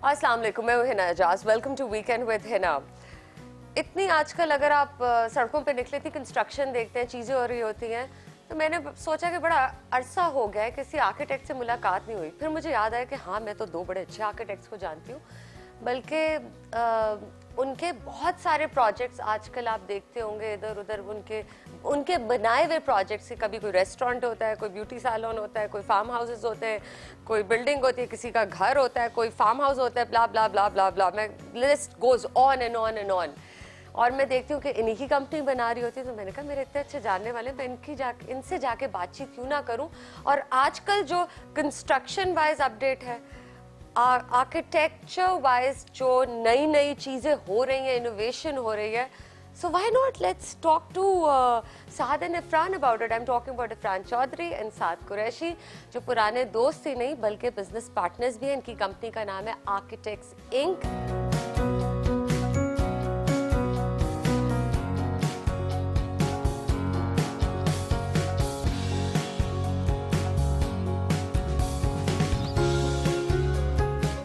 अस्सलाम वालेकुम, मैं हूं Hina Ejaz. Welcome to weekend with Hina. इतनी आजकल अगर आप सड़कों पे निकले थी, कंस्ट्रक्शन देखते हैं, चीज़ें हो रही होती हैं, तो मैंने सोचा कि बड़ा अरसा हो गया है किसी आर्किटेक्ट से मुलाकात नहीं हुई। फिर मुझे याद आया कि हाँ, मैं तो दो बड़े अच्छे आर्किटेक्ट्स को जानती हूँ, बल्कि उनके बहुत सारे प्रोजेक्ट्स आजकल आप देखते होंगे इधर उधर, उनके बनाए हुए प्रोजेक्ट्स। कभी कोई रेस्टोरेंट होता है, कोई ब्यूटी सैलून होता है, कोई फार्म हाउसेस होते हैं, कोई बिल्डिंग होती है, किसी का घर होता है, कोई फार्म हाउस होता है, ब्ला ब्ला ब्ला ब्ला ब्ला, मैं list goes on and on and on. और मैं देखती हूँ कि इन्हीं की कंपनी बना रही होती है, तो मैंने कहा मेरे इतने अच्छे जानने वाले, मैं इनसे जाके बातचीत क्यों ना करूँ। और आजकल जो कंस्ट्रक्शन वाइज अपडेट है, आर्किटेक्चर वाइज जो नई नई चीज़ें हो रही हैं, इनोवेशन हो रही है, so why not let's talk to Saad and Ifran about it. I'm talking about Ifran Chaudhary and Saad Qureshi, जो पुराने दोस्त ही नहीं बल्कि बिजनेस पार्टनर्स भी हैं। इनकी कंपनी का नाम है आर्किटेक्ट्स इंक।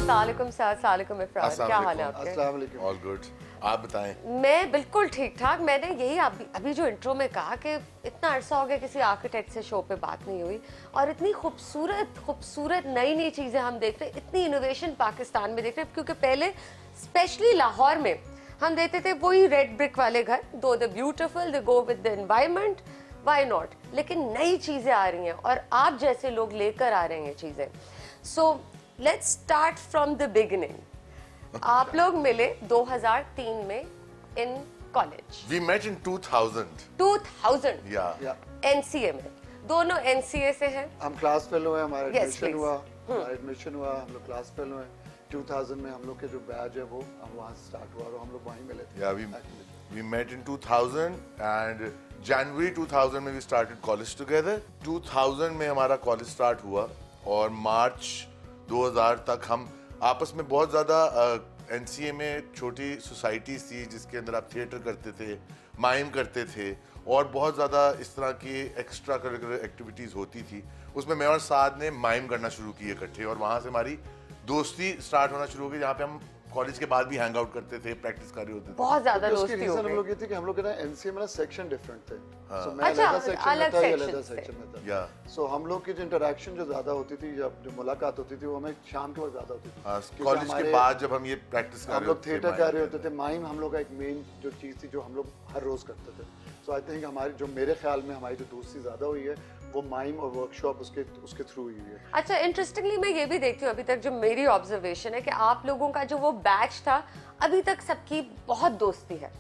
अस्सलामुअलैकुम साद, अस्सलामुअलैकुम इफरान, क्या हाल है आपके? अस्सलाम वालेकुम। ऑल गुड, आप बताएं। मैं बिल्कुल ठीक ठाक। मैंने यही अभी जो इंट्रो में कहा कि इतना अरसा हो गया किसी आर्किटेक्ट से शो पे बात नहीं हुई, और इतनी खूबसूरत नई नई चीज़ें हम देख रहे हैं, इतनी इनोवेशन पाकिस्तान में देख रहे हैं। क्योंकि पहले स्पेशली लाहौर में हम देखते थे वही रेड ब्रिक वाले घर, दो the beautiful, they go with the environment, why not. लेकिन नई चीज़ें आ रही हैं और आप जैसे लोग लेकर आ रहे हैं ये चीज़ें। So let's start from the beginning. आप लोग मिले 2003 में in college. We met in 2000 या एनसीए में। दोनों एनसीए से हैं। हम क्लास फेलो हैं, हमारा Yes, एडमिशन please. हुआ, हम लोग क्लास फेलो हैं। 2000 में हम लोग के जो बैच है वो हम वहाँ से स्टार्ट हुआ और हम लोग वहीं मिले थे। या वी मेट इन 2000 एंड जनवरी 2000 में वी स्टार्टेड कॉलेज टुगेदर। 2000 में हमारा कॉलेज स्टार्ट हुआ और मार्च 2000 तक हम आपस में बहुत ज़्यादा एनसीए में छोटी सोसाइटीज़ थी जिसके अंदर आप थिएटर करते थे, माइम करते थे और बहुत ज़्यादा इस तरह की एक्स्ट्रा करिकुलर एक्टिविटीज़ होती थी। उसमें मैं और साद ने माइम करना शुरू किए इकट्ठे और वहाँ से हमारी दोस्ती स्टार्ट होना शुरू हो गई, जहाँ पे हम कॉलेज के बाद भी हैंग आउट करते थे, प्रैक्टिस कर रहे होते थे। बहुत ज्यादा दोस्ती हो हम लोग गई। ये थी कि हम लोग के ना एनसीए में ना सेक्शन डिफरेंट थे। हाँ। So, मैं अच्छा, अलग सेक्शन में अलग था, ये sections अलग थे। सेक्शन में था। या सो हम लोग की जो इंटरेक्शन जो ज्यादा होती थी, जब जो मुलाकात होती थी वो हमें शाम के वक्त ज्यादा होती थी। क्योंकि कॉलेज के हमारे- बाद जब हम ये प्रैक्टिस कर हम रहे लोग होते थिएटर माइम कर रहे के होते थे। माइम हम लोग का एक मेन जो चीज़ थी जो हम लोग हर रोज करते थे। सो आई थिंक हमारी जो मेरे ख्याल में हमारी जो दोस्ती ज्यादा हुई है वो माइम और वर्कशॉप उसके थ्रू हुई है। अच्छा, इंटरेस्टिंगली मैं ये भी देखती हूँ अभी तक जो मेरी ऑब्जर्वेशन है कि आप लोगों का जो वो बैच था अभी तक सबकी बहुत दोस्ती है,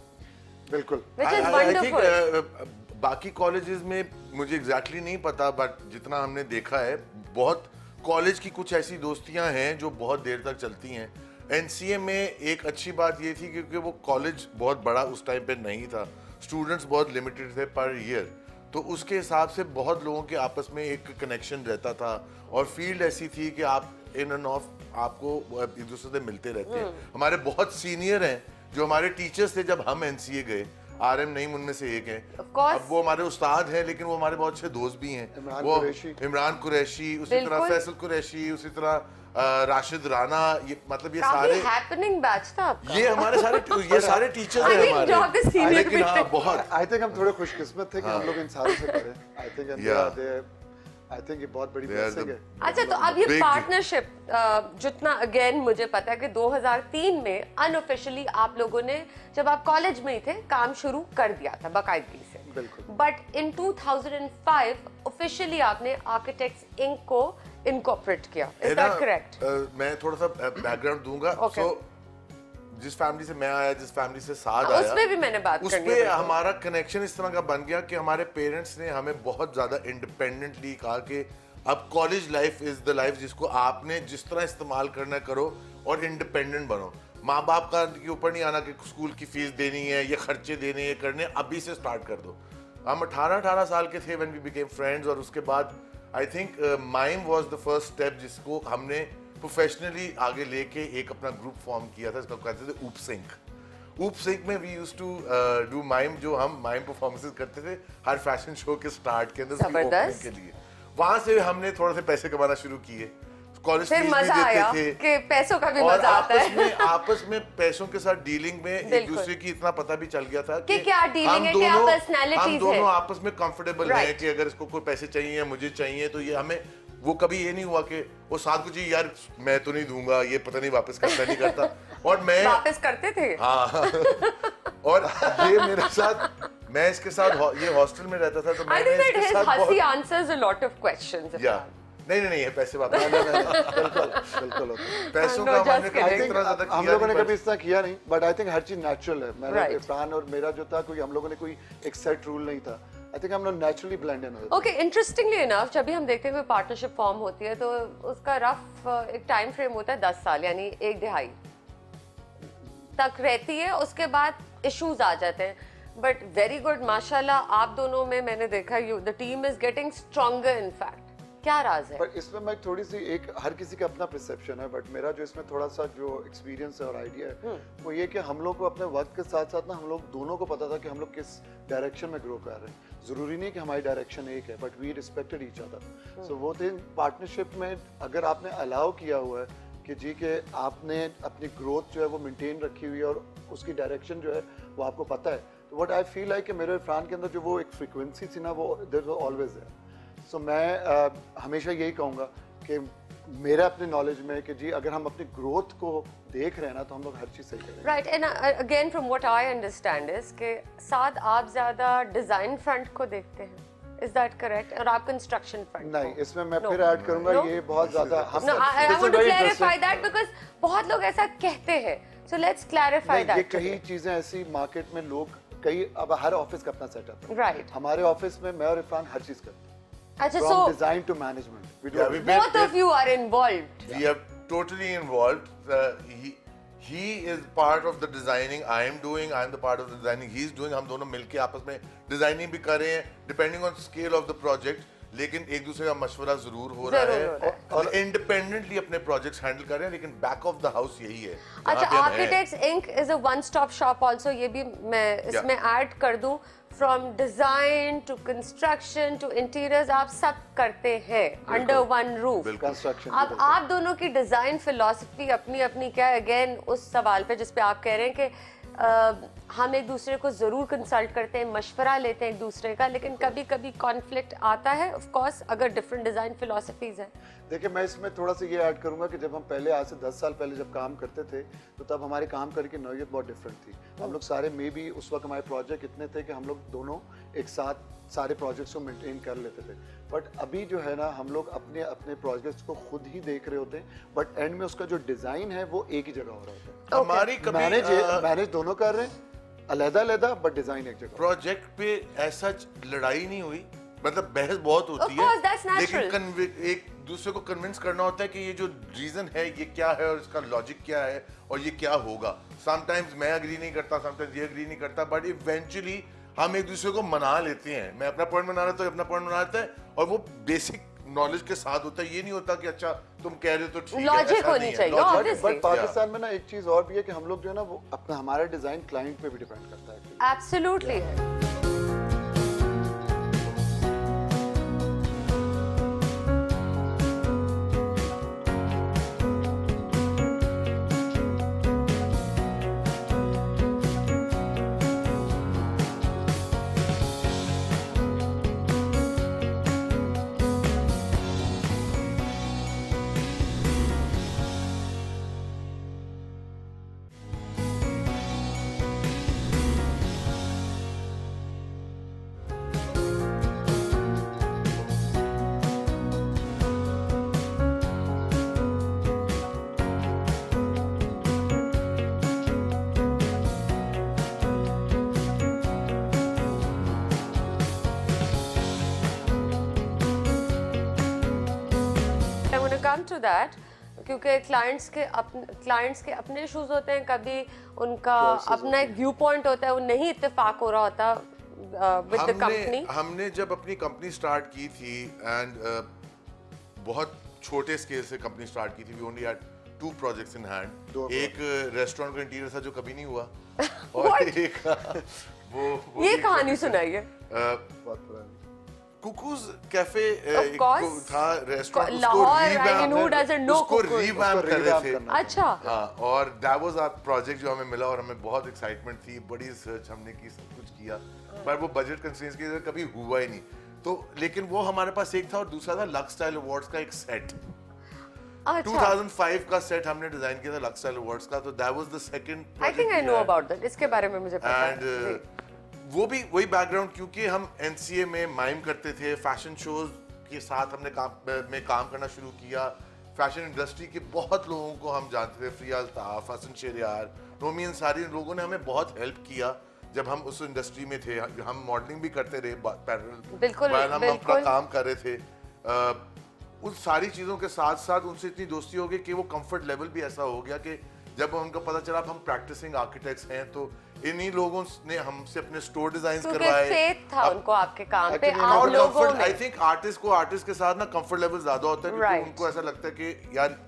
बिल्कुल। which is I wonderful. think, बाकी कॉलेजेस में मुझे एग्जैक्टली नहीं पता, बट जितना हमने देखा है बहुत कॉलेज की कुछ ऐसी दोस्तियां हैं जो बहुत देर तक चलती हैं। एनसीए में एक अच्छी बात ये थी क्योंकि वो कॉलेज बहुत बड़ा उस टाइम पे नहीं था, स्टूडेंट्स बहुत लिमिटेड थे पर ईयर, तो उसके हिसाब से बहुत लोगों के आपस में एक कनेक्शन रहता था और फील्ड ऐसी थी कि आप इन एंड ऑफ आपको एक दूसरे से मिलते रहते हैं। हमारे बहुत सीनियर हैं जो हमारे टीचर्स थे जब हम एनसीए गए, आरएम नईम उनमें से एक हैं। Of course. अब वो हमारे उस्ताद हैं लेकिन वो हमारे बहुत अच्छे दोस्त भी हैं। इमरान वो कुरैशी। इमरान कुरैशी, उसी तरह बिल्कुल। फैसल कुरैशी, उसी तरह राशिद राना, ये मतलब ये काफी सारे हैपनिंग बैच था आपका। ये सारे टीचर्स I हैं mean, जो आपके हमारे। senior लेकिन भी हाँ थे। बहुत आई थिंक हम थोड़े खुशकिस्मत थे कि हम लोग इन सारों से पढ़े। आई थिंक आई थिंक ये बहुत बड़ी They are ब्लेसिंग the- है। अच्छा, तो अब ये Big- पार्टनरशिप जितना अगेन मुझे पता है कि 2003 में अनऑफिशियली आप लोगों ने जब आप कॉलेज में ही थे काम शुरू कर दिया था बाकायदगी से, बिल्कुल। बट इन 2005 ऑफिशियली आपने आर्किटेक्ट्स इंक को इनकॉर्पोरेट किया। इज है ना, दैट करेक्ट? मैं थोड़ा सा बैकग्राउंड दूंगा। Okay. So, जिस फैमिली से मैं आया, जिस फैमिली से साद उस आया, पे भी मैंने बात उस करनी पे है, बिल्कुल। हमारा कनेक्शन इस तरह का बन गया कि हमारे पेरेंट्स ने हमें बहुत ज्यादा इंडिपेंडेंटली कहा कि अब college life is the life जिसको आपने जिस तरह इस्तेमाल करना है करो और इंडिपेंडेंट बनो। माँ बाप का के ऊपर नहीं आना कि स्कूल की फीस देनी है, ये खर्चे देने ये करने, अभी से स्टार्ट कर दो। हम 18 साल के थे व्हेन वी बिकेम फ्रेंड्स और उसके बाद I think mime was the first step जिसको हमने प्रोफेशनली आगे लेके एक अपना ग्रुप फॉर्म किया था, इसको कहते थे ऊप सिंक में we used to do mime, जो हम माइम परफॉर्मेंसेस करते थे हर फैशन शो के स्टार्ट के अंदर ओपनिंग के लिए। वहां से हमने थोड़े से पैसे कमाना शुरू किए, कॉलेज फिर फीस भी मजा आया देते थे कि पैसों का भी और मजा आता है। आपस में पैसों के साथ डीलिंग में एक बिल्कुल। दूसरे की इतना पता भी चल गया था कि क्या डीलिंग है, क्या हम पर्सनैलिटीज दोनों है। आपस में कंफर्टेबल हैं कि अगर इसको कोई पैसे चाहिए मुझे चाहिए तो ये हमें वो कभी ये नहीं हुआ कि वो साथ को चाहिए यार मैं तो नहीं दूंगा ये पता नहीं वापस करता नहीं करता और मैं वापस करते थे। हाँ और ये मेरे साथ मैं इसके साथ ये हॉस्टल में रहता था तो I think that his hussy answers a lot of questions. या नहीं ये पैसे वापस बिल्कुल होता है। पैसों No, का just हमने kidding. कभी इतना ज्यादा हम किया लोगों ने नहीं, कभी इतना किया नहीं, बट आई थिंक हर चीज नेचुरल है। मेरा Right. इरफान और मेरा जो था कोई हम लोगों ने कोई एक सेट रूल नहीं था। आई थिंक हम लोग naturally blend in. Okay, interestingly enough जब भी हम देखते हैं कोई पार्टनरशिप फॉर्म होती है तो उसका रफ एक टाइम फ्रेम होता है 10 साल यानी एक दिहाई तक रहती है, उसके बाद इश्यूज आ जाते हैं। बट वेरी गुड माशाल्लाह आप दोनों में मैंने देखा you the team is getting stronger in fact. क्या राज है? पर इसमें मैं थोड़ी सी एक हर किसी का अपना परसेप्शन है, बट मेरा जो इसमें थोड़ा सा जो एक्सपीरियंस है और आइडिया है वो ये कि हम लोग को अपने वक्त के साथ साथ ना हम लोग दोनों को पता था कि हम लोग किस डायरेक्शन में ग्रो कर रहे हैं। जरूरी नहीं कि हमारी डायरेक्शन एक है, but we respected each other. So वो थिंग पार्टनरशिप में अगर आपने अलाउ किया हुआ है कि जी के आपने अपनी ग्रोथ जो है वो मेंटेन रखी हुई है और उसकी डायरेक्शन जो है वो आपको पता है, तो व्हाट आई फील लाइक कि मेरे इरफान के अंदर जो वो एक फ्रीक्वेंसी थी ना वो देयर वाज ऑलवेज देयर। सो मैं हमेशा यही कहूँगा कि मेरा अपने नॉलेज में कि जी अगर हम अपनी ग्रोथ को देख रहे हैं ना तो हम लोग हर चीज़ सही करेंगे। Right, and again from what I understand is के साथ आप ज्यादा डिजाइन फ्रंट को देखते हैं, इज दैट करेक्ट? और आप कंस्ट्रक्शन फ्रंट? नहीं, इसमें मैं फिर ऐड करूंगा ये बहुत ज्यादा हम No, I want to clarify that because बहुत लोग ऐसा कहते हैं, so let's clarify that. ये कई चीजें ऐसी मार्केट में लोग कई अब हर ऑफिस का अपना सेटअप है। Right. हमारे ऑफिस में मैं और इरफान हर चीज करते हैं। अच्छा, From so design to management. We do Yeah, everything. both of you are involved. we are totally involved. He is part of the designing. I am doing. I am the part of the designing. He is doing. हम दोनों मिलके आपस में designing भी कर रहे हैं, depending on scale of the project. लेकिन एक दूसरे का मशवरा जरूर हो रहा है और इंडिपेंडेंटली अपने प्रोजेक्ट्स हैंडल कर रहे हैं, लेकिन बैक ऑफ द हाउस यही है। अच्छा, architects Inc is a one stop shop also, ये भी मैं इसमें ऐड कर दूं। From design to construction to interiors आप सब करते हैं अंडर वन रूफ। Construction अब आप दोनों की डिजाइन फिलॉसफी अपनी अपनी क्या है? अगेन उस सवाल पे जिस पे आप कह रहे हैं कि हम एक दूसरे को जरूर कंसल्ट करते हैं, मशवरा लेते हैं एक दूसरे का, लेकिन कभी कभी कॉन्फ्लिक्ट आता है ऑफ कोर्स अगर डिफरेंट डिजाइन फिलॉसफीज हैं। देखिए मैं इसमें थोड़ा सा ये ऐड करूंगा कि जब हम पहले आज से 10 साल पहले जब काम करते थे तो तब हमारे काम करने की नौयत बहुत डिफरेंट थी। हम लोग सारे मे बी उस वक्त हमारे प्रोजेक्ट इतने थे कि हम लोग दोनों एक साथ सारे प्रोजेक्ट्स को मेंटेन कर लेते थे, बट अभी जो है ना हम लोग अपने अपने प्रोजेक्ट्स को खुद ही देख रहे होते हैं, बट एंड में उसका जो डिजाइन है वो एक ही जगह हो रहा होता है। हमारी मैनेज दोनों कर रहे हैं अलग-अलग, बट डिजाइन एक जगह। प्रोजेक्ट पे ऐसा लड़ाई नहीं हुई, मतलब बहस बहुत होती Of course, that's है, natural. लेकिन एक दूसरे को कन्विंस करना होता है कि ये जो रीजन है ये क्या है और इसका लॉजिक क्या है और ये क्या होगा। समटाइम्स मैं अग्री नहीं करता, समटाइम्स ये अग्री नहीं करता, बट इवेंचुअली हम एक दूसरे को मना लेते हैं। मैं अपना पॉइंट मना लेता हूँ, अपना पॉइंट मना लेता है, और वो बेसिक नॉलेज के साथ होता है। ये नहीं होता कि अच्छा तुम कह रहे हो तो ठीक है, लॉजिक ऐसा होनी नहीं है। चाहिए, Logic- obviously. बट पाकिस्तान में ना एक चीज और भी है कि हम लोग जो है ना वो अपना हमारा डिजाइन क्लाइंट पे भी डिपेंड करता है। एब्सोल्युटली है। कम टू दैट क्योंकि क्लाइंट्स के अपने इश्यूज होते हैं, कभी उनका अपना एक व्यू पॉइंट होता है, वो नहीं इत्तेफाक हो रहा होता विद द कंपनी। हमने जब अपनी कंपनी स्टार्ट की थी एंड बहुत छोटे स्केल से कंपनी स्टार्ट की थी, we only had 2 projects in hand. एक रेस्टोरेंट का इंटीरियर था जो कभी नहीं हुआ और एक वो ये कहानी सुनाइए। बहुत पुरानी। कुकूज कैफे था रेस्टोरेंट, उसको रीवैम्प कर रहे थे। अच्छा। हाँ, और दैट वाज आवर प्रोजेक्ट जो हमें मिला और हमें बहुत एक्साइटमेंट थी, बड़ी रिसर्च हमने की, सब कुछ किया, पर वो बजट कंस्ट्रेंट्स की वजह से कभी हुआ ही नहीं। तो लेकिन वो हमारे पास एक था, और दूसरा था लक्स स्टाइल अवार्ड्स का एक सेट। 2005 का सेट हमने डिजाइन किया था लक्स स्टाइल अवार्ड्स का, तो that was the second. I think I know about that, इसके बारे में मुझे पता है। एंड वो भी वही बैकग्राउंड, क्योंकि हम एनसीए में माइम करते थे, फैशन शोज के साथ हमने काम करना शुरू किया। फैशन इंडस्ट्री के बहुत लोगों को हम जानते थे, फ्रिया अल्ताफ, हसन शेरियार, नोमी अंसारी, लोगों ने हमें बहुत हेल्प किया जब हम उस इंडस्ट्री में थे। हम मॉडलिंग भी करते रहे पैरेलल, बिल्कुल, हम अपना काम कर रहे थे। उन सारी चीज़ों के साथ साथ उनसे इतनी दोस्ती हो गई कि वो कंफर्ट लेवल भी ऐसा हो गया कि जब उनको पता चला हम प्रैक्टिसिंग आर्किटेक्ट्स हैं, तो इन्हीं लोगों ने हमसे अपने स्टोर डिजाइन करवाए। फेथ था उनको आपके काम पे, और कंफर्ट, आई थिंक आर्टिस्ट के साथ ना कंफर्ट लेवल ज्यादा होता है, क्योंकि उनको ऐसा लगता है कि यार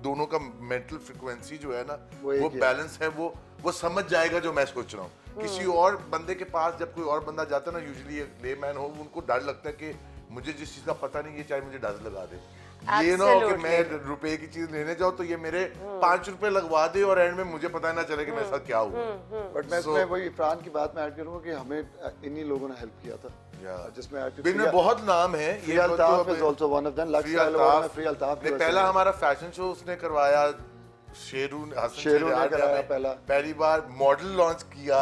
दोनों का मेंटल फ्रीक्वेंसी जो है ना वो बैलेंस है, वो समझ जाएगा जो मैं सोच रहा हूँ। किसी और बंदे के पास जब कोई और बंदा जाता है ना, यूजुअली एक लेमैन हो, उनको डर लगता है कि मुझे जिस चीज का पता नहीं है, चाहे मुझे डर लगा दे, ये ना हो कि मैं रुपए की चीज लेने जाऊँ तो ये मेरे 5 रुपए लगवा दे और एंड में मुझे पता ना चले कि मेरे साथ क्या हुआ। बट मैं इसमें वही इरफान की बात में ऐड करूंगा कि हमें इन्हीं लोगों ने हेल्प किया था, जिसमें इनमें बहुत नाम है। ये Altaf is also one of them. Lux style award में फ्री अल्ताफ ने पहला हमारा फैशन शो उसने करवाया, शेरू ने कराया पहली बार, मॉडल लॉन्च किया,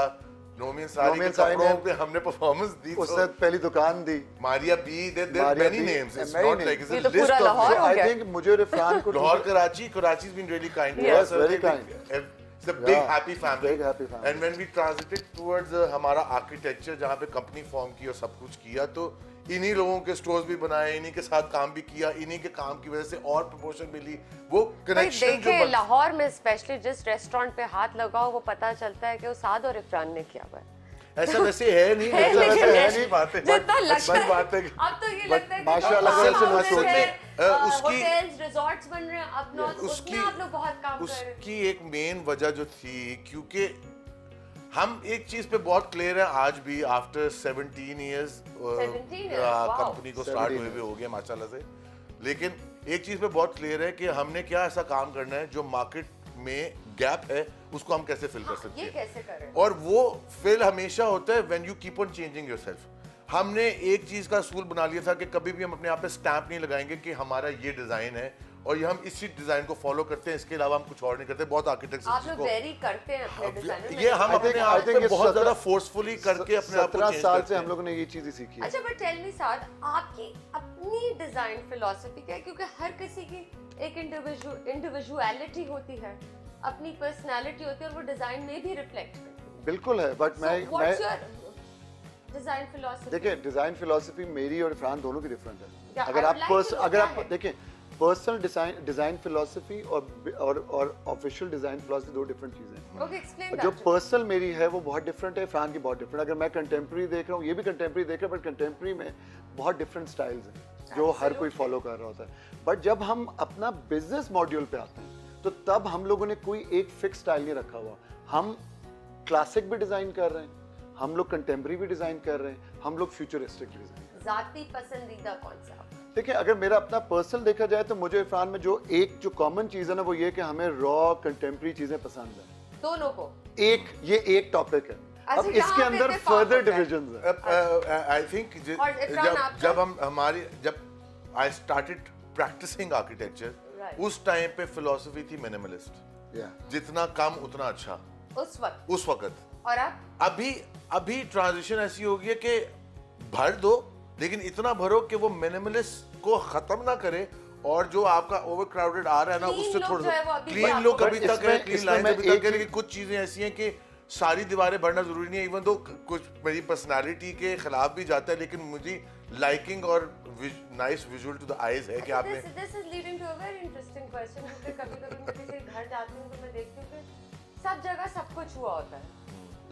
नोमी अंसारी के कपड़ों पे हमने परफॉर्मेंस दी, उसने पहली दुकान दी, Maria B, there many names, it's not like it's a list list of, I think मुझे इरफान को Lahore, Karachi has been really kind to us, very kind, it's a big happy family, big happy family, and when we transited towards हमारा architecture जहाँ पे company form की और सब कुछ किया, तो इन्हीं लोगों के स्टोर्स भी बनाए, इन्हीं के साथ काम भी किया, इन्हीं के काम की वजह से और प्रमोशन मिली, वो कनेक्शन जो लाहौर में स्पेशली जिस रेस्टोरेंट पे हाथ लगाओ वो पता चलता है कि वो साद और इरफान ने किया हुआ है। ऐसा वैसे है नहीं, ऐसी बात है, जितना लगता है बात है। अब तो ये लगता है कि माशाल्लाह उसकी होटल्स रिजॉर्ट्स बन रहे हैं, अब उसमें आप लोग बहुत काम कर रहे हैं। उसकी एक मेन वजह जो थी, क्योंकि हम एक चीज पे बहुत क्लियर है आज भी, आफ्टर 17 इयर्स कंपनी को स्टार्ट हुए हो गया माशाल्लाह से, लेकिन एक चीज पे बहुत क्लियर है कि हमने क्या ऐसा काम करना है जो मार्केट में गैप है उसको हम कैसे फिल कर सकते हैं, कैसे करें, और वो फिल हमेशा होता है when you keep on changing yourself. हमने एक चीज का असूल बना लिया था कि कभी भी हम अपने आप पे स्टैंप नहीं लगाएंगे कि हमारा ये डिजाइन है और ये हम इसी डिजाइन को फॉलो करते हैं, इसके अलावा हम कुछ और नहीं करते। बहुत आर्किटेक्ट्स आप लोग वेरी करते हैं अपने डिजाइन में, ये हम अपने आप पे बहुत ज्यादा फोर्सफुली करके अपने आप को चेंज करते हैं। 17 साल से हम लोगों ने ये चीज ही सीखी है। अच्छा, बट टेल मी साद, आपकी अपनी डिजाइन फिलॉसफी क्या है? क्योंकि हर किसी की एक इंडिविजुअलिटी होती है, अपनी पर्सनालिटी होती है, और वो डिजाइन में भी रिफ्लेक्ट करती है। बिल्कुल है, बट मैं डिजाइन फिलॉसफी, देखिए डिजाइन फिलॉसफी मेरी और इरफान दोनों की डिफरेंट है। अगर आप देखें पर्सनल डिजाइन फिलॉसफी और ऑफिशियल डिजाइन फिलॉसफी दो डिफरेंट चीजें हैं। Okay, explain that. जो पर्सनल मेरी है वो बहुत डिफरेंट है, इरफान की बहुत डिफरेंट। अगर मैं कंटेम्प्रेरी देख रहा हूँ, ये भी कंटेम्प्रेरी देख रहा है, बट कंटेम्प्रेरी में बहुत डिफरेंट स्टाइल्स हैं जो हर कोई फॉलो कर रहा होता है। बट जब हम अपना बिजनेस मॉड्यूल पे आते हैं तो तब हम लोगों ने कोई एक फिक्स स्टाइल नहीं रखा हुआ। हम क्लासिक भी डिजाइन कर रहे हैं, हम लोग कंटेम्प्रेरी भी डिजाइन कर रहे हैं, हम लोग फ्यूचरिस्टिक भी डिजाइन। जाती पसंदीदा कौन सा? देखिए, अगर मेरा अपना पर्सनल देखा जाए तो मुझे इरफान में जो कॉमन चीज है ना, वो ये कि हमें रॉ कंटेम्प्रेरी चीजें पसंद है दोनों को। ये एक टॉपिक है, अब इसके अंदर फर्दर डिविजन्स है। आई थिंक जब आई स्टार्टेड प्रैक्टिसिंग आर्किटेक्चर, उस टाइम पे फिलॉसफी थी मिनिमलिस्ट, जितना कम उतना अच्छा उस वक्त। और अभी ट्रांजिशन ऐसी हो गई है कि भर दो, लेकिन इतना भरो कि वो मिनिमलिस्ट को खत्म ना करे, और जो आपका ओवरक्राउडेड आ रहा है ना उससे थोड़ा क्लीन लुक अभी तक है, क्लीन लाइन अभी तक है, लेकिन कुछ चीजें ऐसी हैं कि सारी दीवारें भरना जरूरी नहीं है। इवन तो कुछ मेरी पर्सनालिटी के खिलाफ भी जाता है, लेकिन मुझे लाइकिंग और nice visual to the eyes है कि आपने this is leading to a very interesting question. क्योंकि कभी-कभी मैं किसी घर जाती हूं तो मैं देखती हूं कि सब जगह सब कुछ हुआ होता है,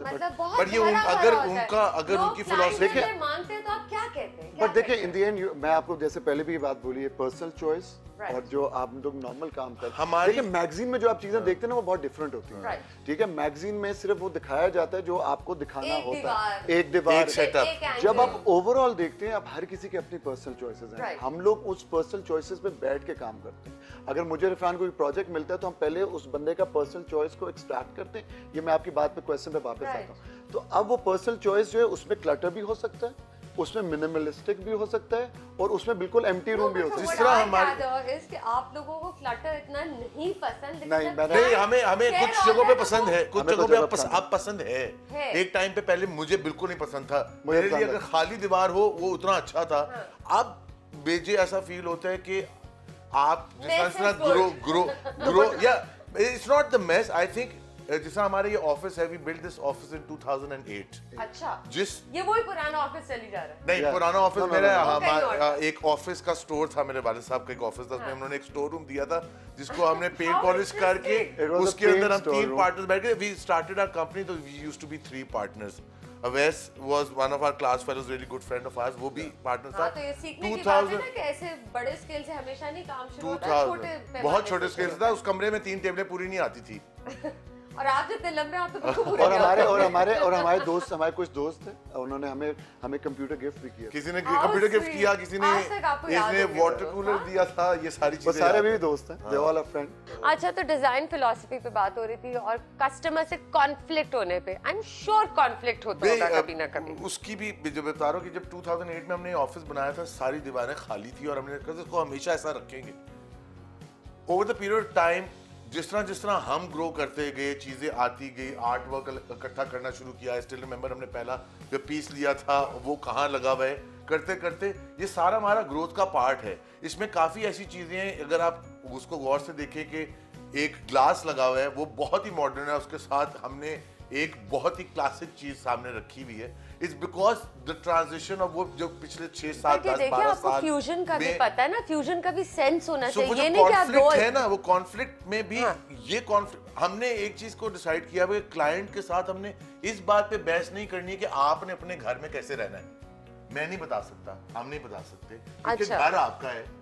सकते। मतलब बहुत पर ये भरा भरा अगर होता है। उनका अगर लोग उनकी client philosophy अगर मांगते हैं तो आप क्या कहते हैं? बट देखिए इन द एंड मैं आपको जैसे पहले भी ये बात बोली है, पर्सनल चॉइस Right. और जो आप लोग नॉर्मल काम करते हैं, हमारी- देखिए मैगजीन में जो आप चीजें देखते हैं ना वो बहुत डिफरेंट होती है। Right. ठीक है, मैगजीन में सिर्फ वो दिखाया जाता है जो आपको दिखाना एक होता दीवार। है, एक दीवार, एक setup। एक angle। जब आप ओवरऑल देखते हैं, आप हर किसी की अपनी पर्सनल चॉइसेस हैं। Right. हम लोग उस पर्सनल चॉइसेस पे बैठ के काम करते हैं। अगर मुझे इरफान कोई प्रोजेक्ट मिलता है तो हम पहले उस बंदे का पर्सनल चॉइस को एक्सट्रैक्ट करते हैं। ये मैं आपकी बात पे क्वेश्चन पे वापस Right. आता हूँ। तो अब वो पर्सनल चॉइस जो है उसमें क्लटर भी हो सकता है, उसमें मिनिमलिस्टिक भी हो सकता है और उसमें बिल्कुल एम्प्टी रूम भी हो सकता है। जिस तरह हमारे- कि आप लोगों को क्लटर इतना नहीं पसंद, नहीं, मैंने- नहीं, हमें Care कुछ होता जगहों है पे पसंद है, कुछ हमें तो जगहों पे जगह आप पसंद आप पसंद है। एक टाइम पे पहले मुझे बिल्कुल नहीं पसंद था, मुझे मेरे लिए पसंद अगर है। खाली दीवार हो वो उतना अच्छा था। अब बेजे ऐसा फील होता है कि आप Mess जिस तरह is good. ग्रो या it's not the mess, I think जैसा हमारे ये ऑफिस है, we build this office in 2008। अच्छा, जिस ये वही पुराना ऑफिस चली जा रहा है। नहीं, Yeah. पुराना ऑफिस No, no, मेरा no, no. हमारा एक ऑफिस का स्टोर था, मेरे वाले साहब का एक ऑफिस था, उसमें उन्होंने एक स्टोर रूम दिया था जिसको हमने पेंट How पॉलिश करके It was a उसके अंदर paint हम store 3 room. पार्टनर्स बैठ गए। वी स्टार्टेड आवर कंपनी, तो we used to be 3 partners. Awais was one of our class fellows, really good friend of ours, वो भी पार्टनर था। हाँ, तो ये सीखने की बात है ना कि ऐसे बड़े स्केल से हमेशा नहीं काम शुरू होता है, छोटे 2000 पैमाने बहुत छोटे से स्केल शुरू था, उस कमरे में 3 टेबलें पूरी नहीं आती थी। और आप जितने लंबे आप तो बिल्कुल पूरे और नहीं हमारे होते। और हमारे दोस्त, हमारे कुछ दोस्त थे, उन्होंने हमें कंप्यूटर गिफ्ट भी किया। किसी ने How कंप्यूटर गिफ्ट sweet. किया, किसी ने आज तक आपको याद इसने होंगे। वाटर कूलर दिया था, ये सारी वो चीजें सारे याद भी हैं। दोस्त हैं, दे ऑल आर फ्रेंड। अच्छा, तो डिजाइन फिलॉसफी पे बात हो रही थी और कस्टमर से कॉन्फ्लिक्ट होने पे आई एम श्योर कॉन्फ्लिक्ट होता होगा कभी ना कभी। उसकी भी जो बता रहा हूँ कि जब 2008 में हमने ऑफिस बनाया था, सारी दीवारें खाली थी और हमने कहा इसको हमेशा ऐसा रखेंगे। Over the period of time जिस तरह हम ग्रो करते गए, चीजें आती गई, आर्ट वर्क इकट्ठा करना शुरू किया। स्टिल रिमेंबर हमने पहला जो पीस लिया था वो कहाँ लगा हुआ है, करते करते ये सारा हमारा ग्रोथ का पार्ट है। इसमें काफी ऐसी चीजें हैं, अगर आप उसको गौर से देखें कि एक ग्लास लगा हुआ है, वो बहुत ही मॉडर्न है, उसके साथ हमने एक बहुत ही क्लासिक चीज सामने रखी हुई है। It's because the transition of वो जो पिछले 6, 7, 10, 12 आपको साल फ्यूजन का भी में- पता है ना, फ्यूजन का भी सेंस होना So, वो चाहिए, ये जो नहीं कि आप दो कॉन्फ्लिक्ट है ना, वो कॉन्फ्लिक्ट में भी हाँ। ये कॉन्फ्लिक्ट हमने एक चीज को डिसाइड किया है, क्लाइंट के साथ हमने इस बात पे बहस नहीं करनी है कि आपने अपने घर में कैसे रहना है। मैं नहीं बता सकता, हम नहीं बता सकते, क्योंकि अच्छा। घर आपका है,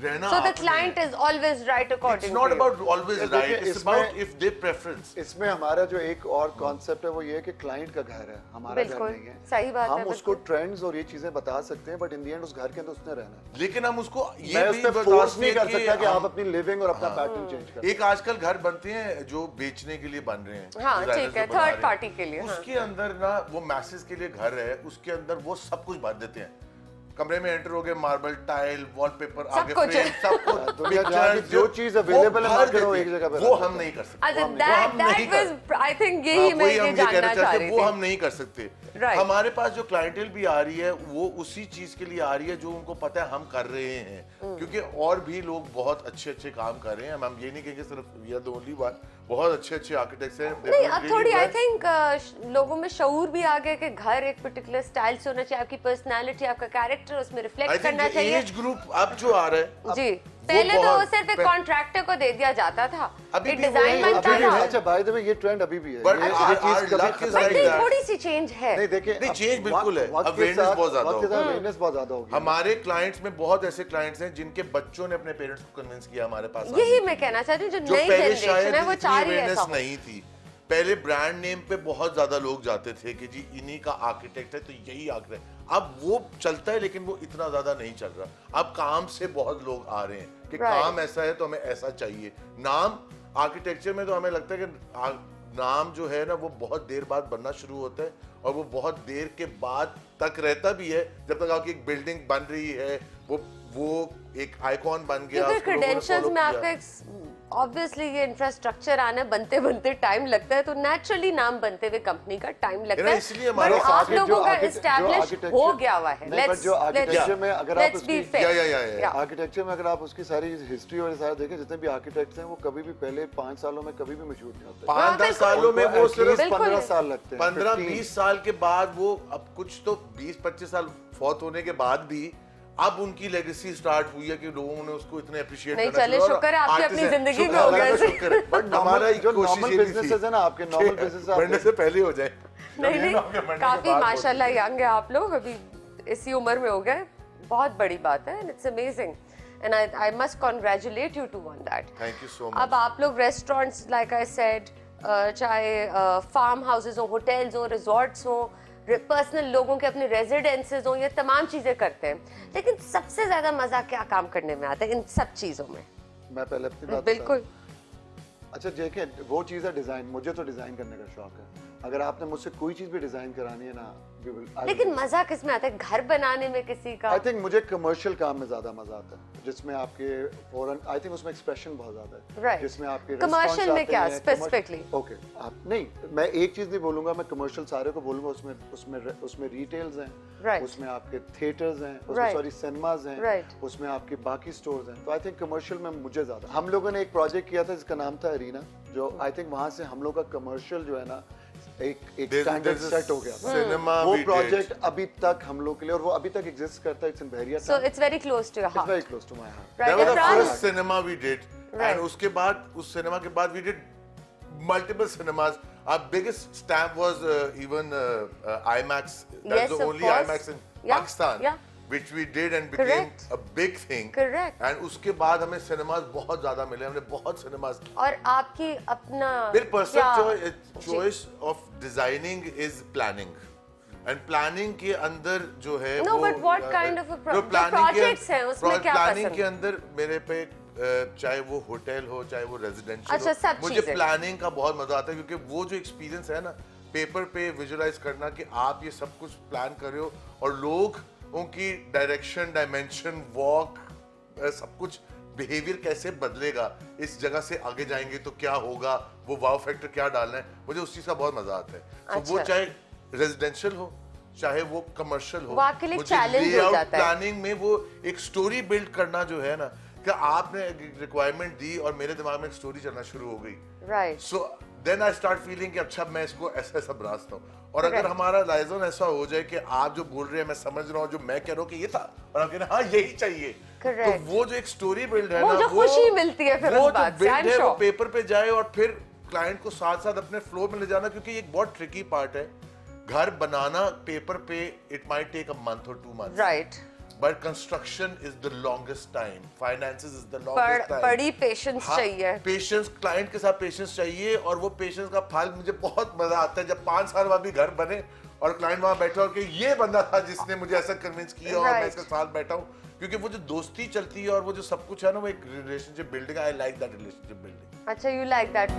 रहना So the आपने client है। is always right according It's to not you. about always देखिए, right, it's इसमें- about if their preference. इसमें हमारा जो एक और कॉन्सेप्ट है वो ये है कि क्लाइंट का घर है, हमारा घर बिल्कुल, नहीं है। सही बात हम है, उसको बिल्कुल। ट्रेंड्स और ये चीजें बता सकते हैं, बट इन द एंड उस घर के अंदर उसने रहना है। लेकिन हम उसको ये मैं भी उस पे बता फोर्स नहीं सकते कर सकता कि हम- आप अपनी लिविंग और अपना पैटर्न चेंज कर। एक आजकल घर बनते हैं जो बेचने के लिए बन रहे हैं, हाँ, designers ठीक है, जो बना third रहे हैं। party के लिए, हाँ। उसके अंदर ना वो मैसेज के लिए घर है, उसके अंदर वो सब कुछ भर देते हैं। कमरे में एंटर हो गए, मार्बल, टाइल, वॉलपेपर, आगे कुछ है। फ्रेम, सब कुछ, दुनिया जहाँ की pictures, जो चीज available है वो भर market में, वो देते एक जगह पे हैं। वो रख हम देते नहीं कर सकते। अच्छा, वो हम नहीं that कर- was I think हाँ, यही मैं वही ये हम ये जानना कहना चाह चाहते रही हैं, वो थी। हम नहीं कर सकते। Right. हमारे पास जो क्लाइंटेल भी आ रही है वो उसी चीज के लिए आ रही है जो उनको पता है हम कर रहे हैं, क्योंकि और भी लोग बहुत अच्छे अच्छे काम कर रहे हैं। हम ये नहीं कहेंगे सिर्फ we are the only one, बहुत अच्छे अच्छे आर्किटेक्ट्स हैं। नहीं, अब थोड़ी आई थिंक लोगों में शऊर भी आ गया कि घर एक पर्टिकुलर स्टाइल से होना चाहिए, आपकी पर्सनालिटी, आपका कैरेक्टर उसमें रिफ्लेक्ट करना चाहिए। एज ग्रुप अब जो आ रहा है जी, पहले तो वो सिर्फ एक कॉन्ट्रैक्टर को दे दिया जाता था, अभी एक भी वो डिजाइन है, बनता अभी भी था। अच्छा, बाय द वे ये ट्रेंड अभी भी है। But ये our चीज कभी luck is खत्म बट like नहीं नहीं, that. थोड़ी सी चेंज है। नहीं, देखिए नहीं, अब change बिल्कुल है। वक्त के Awareness साथ- बहुत ज्यादा वक्त के साथ होगी। awareness बहुत ज्यादा होगी। हमारे क्लाइंट्स में बहुत ऐसे क्लाइंट्स हैं जिनके बच्चों ने अपने पेरेंट्स को कन्विंस किया हमारे पास आने यही के मैं लिए। कहना चाहती हूँ, जो जो नई पहले जनरेशन शायद है वो इतनी चाह रही है awareness ऐसा हो। नहीं थी। पहले ब्रांड नेम पे बहुत ज्यादा लोग जाते थे कि जी इन्हीं का आर्किटेक्ट है तो यही आर्किटेक्ट। अब वो चलता है लेकिन वो इतना ज्यादा नहीं चल रहा। अब काम से बहुत लोग आ रहे हैं कि Right. काम ऐसा है तो हमें ऐसा चाहिए। नाम आर्किटेक्चर में तो हमें लगता है कि नाम जो है ना वो बहुत देर बाद बनना शुरू होता है और वो बहुत देर के बाद तक रहता भी है, जब तक आपकी एक बिल्डिंग बन रही है, वो एक आइकॉन बन गया, क्योंकि उसको लोगों ने क्रेडेंशियल्स follow में किया। आपका एक ऑब्वियसली ये इंफ्रास्ट्रक्चर आने बनते बनते टाइम लगता है, तो नेचुरली नाम बनते हुए कंपनी का टाइम लगता है। इसलिए हमारे But साथ आप लोगों का एस्टैब्लिश हो गया हुआ है। नहीं, but जो आर्किटेक्चर में अगर आप उसकी या। आर्किटेक्चर में अगर आप उसकी सारी हिस्ट्री और सारा देखें, जितने भी आर्किटेक्ट्स हैं वो कभी भी पहले 5 सालों में कभी भी मशहूर नहीं होते। 5-10 सालों में वो सिर्फ बिल्कुल। 15 साल लगते हैं। 15-20 साल के बाद वो, अब कुछ तो 20-25 साल फौत होने के बाद भी अब उनकी लेगेसी स्टार्ट हुई है कि लोगों ने उसको इतने अप्रिशिएट नहीं, करना चले, शुरू शुक्र है आपकी अपनी जिंदगी में शुक्र हो अल्लाह गया का ऐसे। शुक्र है। बट हमारा जो कोशिश नॉर्मल ये भी थी बिजनेसेस है ना, आपके नॉर्मल बिजनेस बढ़ने से पहले हो जाए। नहीं नहीं, काफी माशाल्लाह यंग है आप लोग, अभी इसी उम्र में हो गए, बहुत बड़ी बात है, it's amazing and I must congratulate you too on that. Thank you so much. अब आप लोग रेस्टोरेंट्स like I said, चाहे फार्म हाउसेज हो, होटल्स हो, रिजॉर्ट्स हो, पर्सनल लोगों के अपने रेजिडेंसेज हो, ये तमाम चीजें करते हैं, लेकिन सबसे ज्यादा मजा क्या काम करने में आता है इन सब चीजों में? मैं पहले अपनी बात बिल्कुल। अच्छा देखिए, वो चीज़ है डिज़ाइन, मुझे तो डिज़ाइन करने का शौक है, अगर आपने मुझसे कोई चीज़ भी डिज़ाइन करानी है ना, लेकिन मजा किस में आता है? घर बनाने में किसी का? आई थिंक मुझे कमर्शियल काम में ज़्यादा मजा आता है, जिसमें आपके फौरन, आई थिंक उसमें एक्सप्रेशन बहुत ज़्यादा है, राइट, जिसमें आपके कमर्शियल में क्या स्पेसिफिकली? ओके, आप नहीं, मैं एक चीज़ नहीं बोलूँगा, मैं कमर्शियल सारे को बोलूँगा, उसमें रिटेल्स हैं, Right. उसमें आपके थिएटर्स हैं, उसमें सॉरी सिनेमाज हैं, Right. उसमें आपके बाकी स्टोर्स हैं, तो आई थिंक कमर्शियल में मुझे ज़्यादा, हम लोगों ने एक प्रोजेक्ट किया था जिसका नाम था अरीना, जो आई थिंक वहाँ से हम लोग का कमर्शियल जो है ना एक स्टैंडर्ड सेट हो गया था, वो प्रोजेक्ट अभी तक हम लोग के लिए, और वो अभी तक एग्जिस्ट करता है, it's in Bahria, so it's very close to your heart, very close to my heart, that was the first cinema we did, and उसके बाद उस सिनेमा के बाद we did multiple cinemas. Our biggest stamp was even IMAX. That's the only IMAX in Pakistan, which we did and became a big thing. Correct. And उसके बाद हमें cinemas बहुत ज़्यादा मिले, हमने बहुत cinemas. और आपकी अपना मेरी personal choice of designing is planning. And planning के अंदर जो है no, but what kind of a projects हैं उसमें क्या पसंद? Planning के अंदर मेरे पे चाहे वो होटल हो, चाहे वो रेजिडेंशियल अच्छा, हो, मुझे प्लानिंग का बहुत मजा आता है, क्योंकि वो जो एक्सपीरियंस है ना, पेपर पे विजुअलाइज करना कि आप ये सब कुछ प्लान कर रहे हो और लोग उनकी डायरेक्शन, डायमेंशन, वॉक, सब कुछ बिहेवियर कैसे बदलेगा, इस जगह से आगे जाएंगे तो क्या होगा, वो वाव फैक्टर क्या डालना है, मुझे उस चीज का बहुत मजा आता है। तो वो चाहे रेजिडेंशियल हो, चाहे वो कमर्शियल हो, मुझे लेआउट प्लानिंग में वो एक स्टोरी बिल्ड करना जो है ना, कि आपने रिक्वायरमेंट दी और मेरे दिमाग में एक स्टोरी चलना शुरू हो गई, right, so then I start feeling कि अच्छा मैं इसको ऐसा ऐसा बनाता हूँ, और अगर हमारा लाइजन ऐसा हो जाए कि आप जो बोल रहे हैं मैं समझ रहा हूँ, जो मैं कह रहा हूँ कि ये था और आप कह रहे हैं हाँ यही चाहिए, तो वो जो एक स्टोरी बिल्ड है ना, वो खुशी मिलती है फिर उस बात से, है वो पेपर पे जाए और फिर क्लाइंट को साथ साथ अपने फ्लो में ले जाना, क्योंकि ये एक बहुत ट्रिकी पार्ट है, घर बनाना पेपर पे it might take a month और 2 months, right, but construction is the longest time, finances is the longest time, बड़ी पेशेंस चाहिए, पेशेंस, क्लाइंट के साथ पेशेंस चाहिए, और वो पेशेंस का फल मुझे बहुत मजा आता है जब 5 साल बाद भी घर बने और क्लाइंट वहां बैठा और कि ये बंदा था जिसने मुझे ऐसा कन्विंस किया और मैं इसके साथ बैठा हूँ, क्योंकि वो जो दोस्ती चलती है और वो जो सब कुछ है ना, वो एक relationship building, I like that relationship building. अच्छा, यू लाइक दैट।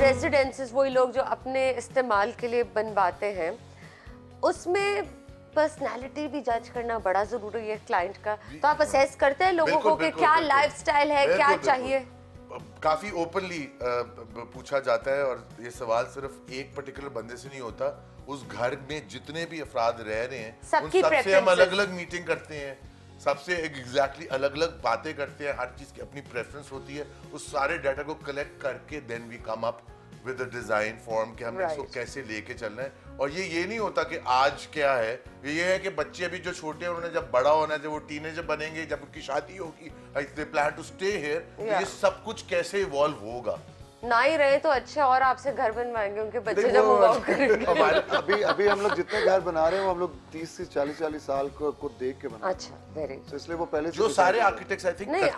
रेजिडेंसेस वही लोग जो अपने इस्तेमाल के लिए बनवाते हैं, उसमें पर्सनालिटी भी जज करना बड़ा जरूरी है क्लाइंट का, तो आप असेस करते हैं लोगों को कि क्या लाइफस्टाइल है, क्या चाहिए? काफी ओपनली पूछा जाता है, और ये सवाल सिर्फ एक पर्टिकुलर बंदे से नहीं होता, उस घर में जितने भी अफराद रह रहे हैं उन सबसे हम अलग अलग मीटिंग करते हैं, सबसे एग्जैक्टली अलग अलग बातें करते हैं, हर चीज की अपनी प्रेफरेंस होती है, उस सारे डाटा को कलेक्ट करके then we come up with a design form कि हमने इसको कैसे लेके चलना है। और ये नहीं होता कि आज क्या है, ये है कि बच्चे अभी जो छोटे हैं उन्होंने जब बड़ा होना है, जब वो टीनेजर बनेंगे, जब उनकी शादी होगी, they plan to stay here, ये सब कुछ कैसे इवॉल्व होगा। ना ही रहे तो अच्छा, और आपसे घर बनवाएंगे उनके बच्चे जब वो वॉक करेंगे। अभी हम लोग जितने घर बना रहे हैं वो हम लोग 30 से 40 साल को देख के बना। अच्छा, वेरी, तो इसलिए वो पहले जो सारे आर्किटेक्ट्स आई थिंक नहीं,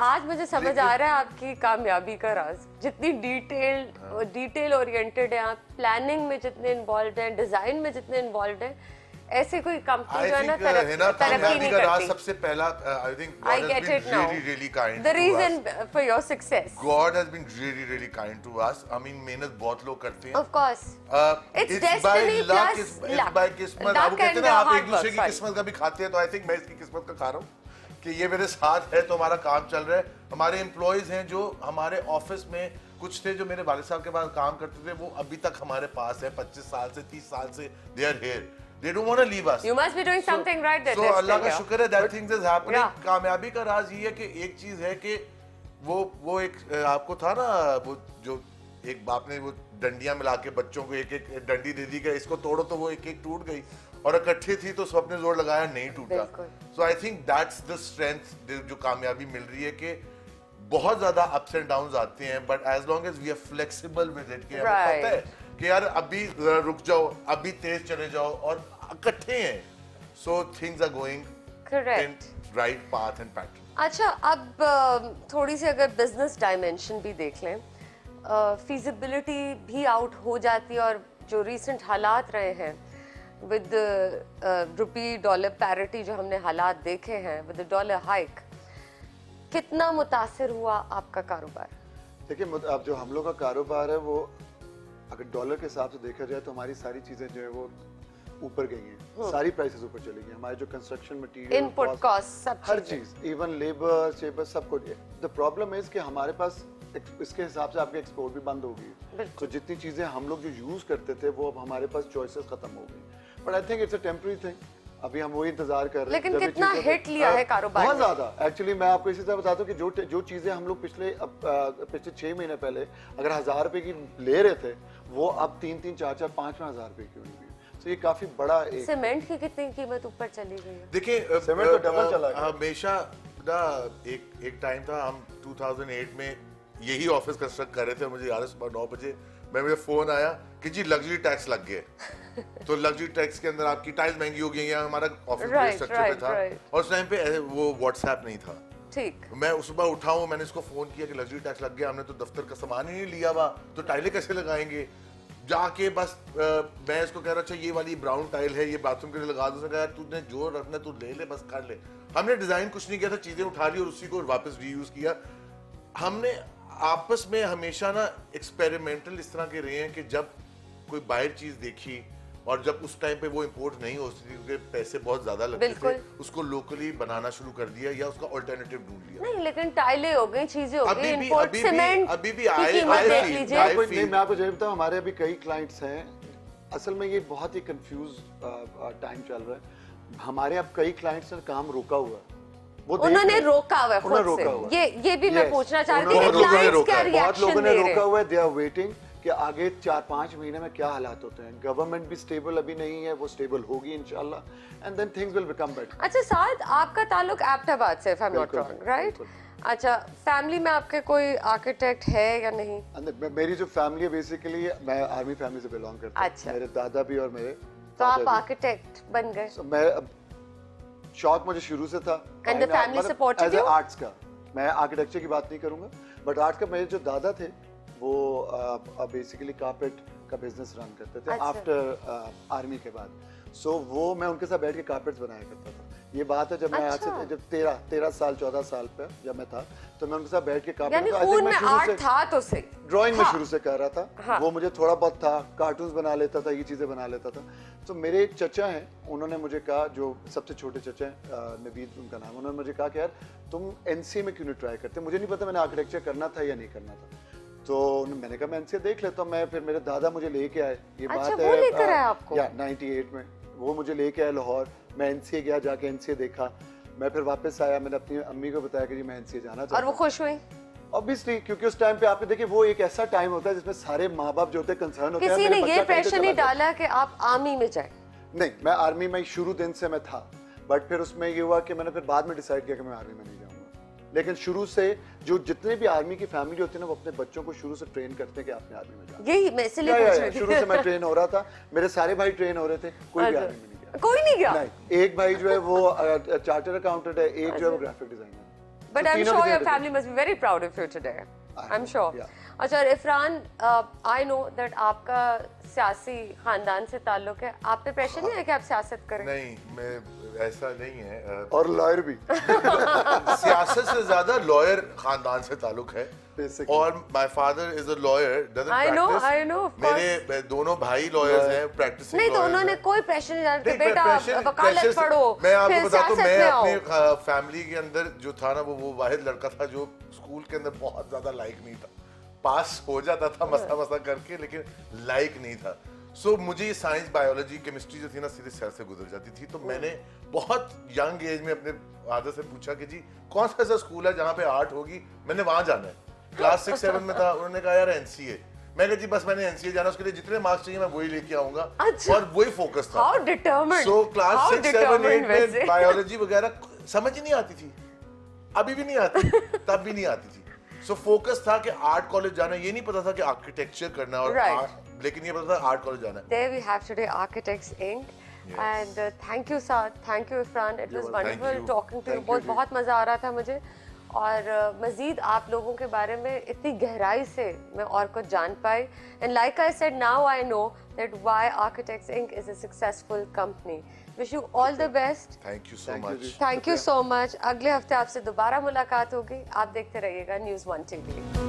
आज मुझे समझ आ रहा है आपकी कामयाबी का राज, जितनी डिटेल ओरिएंटेड है आप, प्लानिंग में जितने इन्वॉल्व हैं, डिजाइन में जितने इन्वॉल्व हैं, ऐसी कोई कंपनी I जो है ना think, है ना, तरक्की कामयाबी नहीं का राज करती। सबसे पहला, I think God I has get been it now. really, really kind The to reason us. for your success. God has been really, really kind to us. I mean, मेहनत बहुत लोग करते हैं. Of course. It's destiny by luck, plus it's luck. by किस्मत. Luck आप कहते हैं and ना, आप hard एक दूसरे work, की sorry. किस्मत का भी खाते हैं, तो I think मैं इसकी किस्मत का खा रहा हूँ कि ये मेरे साथ है, तो हमारा काम चल रहा है. हमारे एम्प्लॉयज हैं जो हमारे ऑफिस में कुछ थे जो मेरे वालिद साहब के पास काम करते थे, वो अभी तक हमारे पास है. 25 साल से 30 साल से they are here. They don't want to leave us. You must be doing something right that So they're Allah still का here. शुक्र है that things is happening. Yeah. कामयाबी का राज ये है कि एक चीज है कि वो एक आपको था ना, वो जो एक बाप ने वो डंडियां मिला के बच्चों को एक एक डंडी दे दी कि इसको तोड़ो, तो वो एक एक टूट गई, और इकट्ठी थी तो सबने जोर लगाया, नहीं टूटा. So I think that's the strength जो कामयाबी मिल रही है कि बहुत ज्यादा अप्स एंड डाउन्स आते हैं, but as long as we are flexible with it, कि हमें पता है कि यार अभी रुक जाओ, अभी तेज चले जाओ, और इकट्ठे हैं, so things are going in right path and pattern. अच्छा, अब थोड़ी सी अगर बिजनेस डायमेंशन भी देख लें, फीजिबिलिटी भी आउट हो जाती है, और जो रीसेंट हालात रहे हैं विद रुपी डॉलर पैरिटी, जो हमने हालात देखे हैं विद द डॉलर हाइक, कितना मुतासिर हुआ आपका कारोबार? देखिए, अब जो हम लोग का कारोबार है वो अगर डॉलर के हिसाब से देखा जाए तो हमारी सारी चीजें जो है वो ऊपर गई हैं, सारी प्राइसेस ऊपर चली गई. हमारे जो कंस्ट्रक्शन मटेरियल, इनपुट कॉस्ट, सब हर चीज, इवन लेबर सब कुछ. द प्रॉब्लम इज कि हमारे पास इसके हिसाब से आपके एक्सपोर्ट भी बंद हो गई, तो जितनी चीजें हम लोग जो यूज करते थे वो अब हमारे पास चॉइसेस खत्म हो गई. But I think it's a temporary thing. अभी हम वही इंतजार कर रहे हैं. लेकिन कितना हिट लिया है कारोबार? बहुत ज्यादा. एक्चुअली मैं आपको इसी तरह बताता हूँ कि जो चीजें हम लोग पिछले 6 महीने पहले अगर 1000 रुपए की ले रहे थे, वो अब 3-3, 4-4, 5-5 हजार रुपए की हुई. तो ये काफी बड़ा एक. सीमेंट की कितनी कीमत ऊपर चली गई है? देखिए, सीमेंट तो डबल चला गया. हमेशा ना एक टाइम था, हम 2008 में यही ऑफिस कंस्ट्रक्ट कर रहे थे, मुझे याद है सुबह 9 बजे मुझे फोन आया कि जी लग्जरी टैक्स लग गए. तो लग्जरी टैक्स के अंदर आपकी टाइल्स महंगी हो गई है. हमारा ऑफिस स्ट्रक्चर पे था, और उस टाइम पे वो व्हाट्सएप नहीं था. ठीक. मैं सुबह उठा हूँ, मैंने इसको फोन किया कि लग्जरी टैक्स लग गया, हमने तो दफ्तर का सामान ही नहीं लिया हुआ, तो टाइलें कैसे लगाएंगे. जाके बस मैं इसको कह रहा, अच्छा ये वाली ब्राउन टाइल है, ये बाथरूम के लिए लगा दो. उसने कहा तूने जो रखना तू ले ले, बस कर ले. हमने डिजाइन कुछ नहीं किया था, चीजें उठा ली और उसी को वापस रीयूज किया. हमने आपस में हमेशा ना एक्सपेरिमेंटल इस तरह के रहे हैं कि जब कोई बाहर चीज देखी, और जब उस टाइम पे वो इंपोर्ट नहीं हो सकती क्योंकि पैसे बहुत ज्यादा लगते थे, उसको लोकली बनाना शुरू कर दिया या उसका अल्टरनेटिव ढूंढ लिया. नहीं, लेकिन टाइलें हो गई, चीजें हो गई, इंपोर्ट सीमेंट अभी भी आए लीजिए. मैं आपको जरूर बताऊं, हमारे अभी कई क्लाइंट्स हैं. असल में ये बहुत ही कंफ्यूज टाइम चल रहा है. हमारे अब कई क्लाइंट्स ने काम रोका हुआ है. उन्होंने रोका हुआ है खुद से. ये भी मैं पूछना चाह रही थी कि क्लाइंट्स क्या रिएक्शन लोगों ने रोका हुआ है. दे आर वेटिंग कि आगे 4-5 महीने में क्या हालात होते हैं. गवर्नमेंट भी स्टेबल अभी नहीं है, वो स्टेबल होगी इंशाल्लाह, and then things will become better. अच्छा साद, आपका ताल्लुक एबटाबाद से, if I am not wrong, right? अच्छा, फैमिली में आपके कोई आर्किटेक्ट है या नहीं? मेरी जो फैमिली है बेसिकली, मैं आर्मी फैमिली से बिलोंग करता हूं. अच्छा. मेरे दादा भी और मेरे. तो आप आर्किटेक्ट बन गए? मैं शौक मुझे शुरू से था. And the family supported you? Arts का, मैं आर्किटेक्चर की बात नहीं करूंगा, बट आर्ट्स का. मेरे जो दादा थे वो बेसिकली कारपेट का बिजनेस रन करते थे आफ्टर आर्मी के बाद. सो वो मैं उनके साथ बैठ के कारपेट्स बनाया करता था. ये बात है जब मैं आज से जब 13 साल 14 साल पे जब मैं था, तो मैं उनके साथ बैठ के कारपेट ड्राइंग में शुरू से कर रहा था. हाँ. वो मुझे थोड़ा बहुत था, कार्टून्स बना लेता था, ये चीजें बना लेता था. तो मेरे एक चचा हैं, उन्होंने मुझे कहा, जो सबसे छोटे चचा हैं, नवीद उनका नाम, उन्होंने मुझे कहा कि यार तुम एनसीए में क्यों नहीं ट्राई करते. मुझे नहीं पता मैंने आर्किटेक्चर करना था या नहीं करना था. तो मैंने कहा मैं एनसीए देख लेता हूँ. मैं फिर मेरे दादा मुझे लेके आए. ये बात है 98 में वो मुझे लेके आए लाहौर. मैं एनसीए गया, जाके एनसीए देखा. मैं फिर वापस आया, मैंने अपनी अम्मी को बताया कि जी मैं एनसीए जाना चाहता हूं. और वो खुश हुई ऑब्वियसली, क्योंकि उस टाइम पे आपने देखिए वो एक ऐसा टाइम होता है जिसमें सारे माँ बाप जो होते हैं कंसर्न होते हैं. किसी ने ये प्रेशर नहीं डाला कि आप आर्मी में जाए? नहीं, मैं आर्मी में शुरू दिन से मैं था, बट फिर उसमें ये हुआ कि मैंने फिर बाद में डिसाइड किया कि मैं आर्मी में नहीं जाऊंगा. लेकिन शुरू से जो जितने भी आर्मी की फैमिली होती है ना, वो अपने बच्चों को शुरू से ट्रेन करते हैं कि आपने आर्मी में जाना. यही मैं इसलिए पूछ रही थी. शुरू से मैं ट्रेन हो रहा था, मेरे सारे भाई ट्रेन हो रहे थे, कोई भी आर्मी में नहीं गया. कोई नहीं गया? नहीं. एक भाई जो है वो चार्टर्ड अकाउंटेंट है, एक जो है वो graphic designer. But I am sure your family must be very proud of you today. I am sure. अच्छा इरफान, आई नो दैट आपका सियासी खानदान से ताल्लुक है, आप पे प्रेशर नहीं है कि आप सियासत करें? नहीं, मैं ऐसा नहीं है। और लॉयर भी सियासत से ज्यादा लॉयर खानदान से ताल्लुक है। और my father is a lawyer, doesn't practice. I know मेरे दोनों भाई लॉयर्स हैं, प्रैक्टिसिंग नहीं, तो उन्होंने कोई प्रेशर नहीं डाला कि बेटा वकालत पढ़ो। मैं आपको बताता हूँ, मैं अपनी फैमिली के अंदर जो था ना, वो वाहिद लड़का था जो स्कूल के अंदर बहुत ज्यादा लाइक नहीं था। पास हो जाता था मसा करके, लेकिन लाइक नहीं था। सो मुझे साइंस, बायोलॉजी, केमिस्ट्री जो थी ना, सीधे सर से गुजर जाती थी। तो मैंने बहुत यंग एज में अपने फादर से पूछा कि जी कौन सा ऐसा स्कूल है जहाँ पे आर्ट होगी, मैंने वहां जाना है। क्लास 6-7 में था। उन्होंने कहा यार एनसीए। मैं कहा जी बस मैंने एनसीए जाना, उसके लिए जितने मार्क्स चाहिए मैं वही लेके आऊंगा। अच्छा। और वही फोकस था। How determined. सो क्लास 6-7-8 वैसे। में बायोलॉजी वगैरह समझ ही नहीं आती थी, अभी भी नहीं आती, तब भी नहीं आती थी। सो फोकस था कि आर्ट कॉलेज जाना। ये नहीं पता था कि आर्किटेक्चर करना और लेकिन ये पता था आर्ट कॉलेज जाना है। There we have today Architects Inc. And thank you Saad, thank you Irfan, it was wonderful talking to you. बहुत मजा आ रहा था मुझे, और मज़ीद आप लोगों के बारे में इतनी गहराई से मैं और कुछ जान पाई। And like I said, now I know that why Architects Inc. is a successful company. Wish you all the best. Thank you so much. Thank you so much. अगले हफ्ते आपसे दोबारा मुलाकात होगी। आप देखते रहिएगा News 1 TV।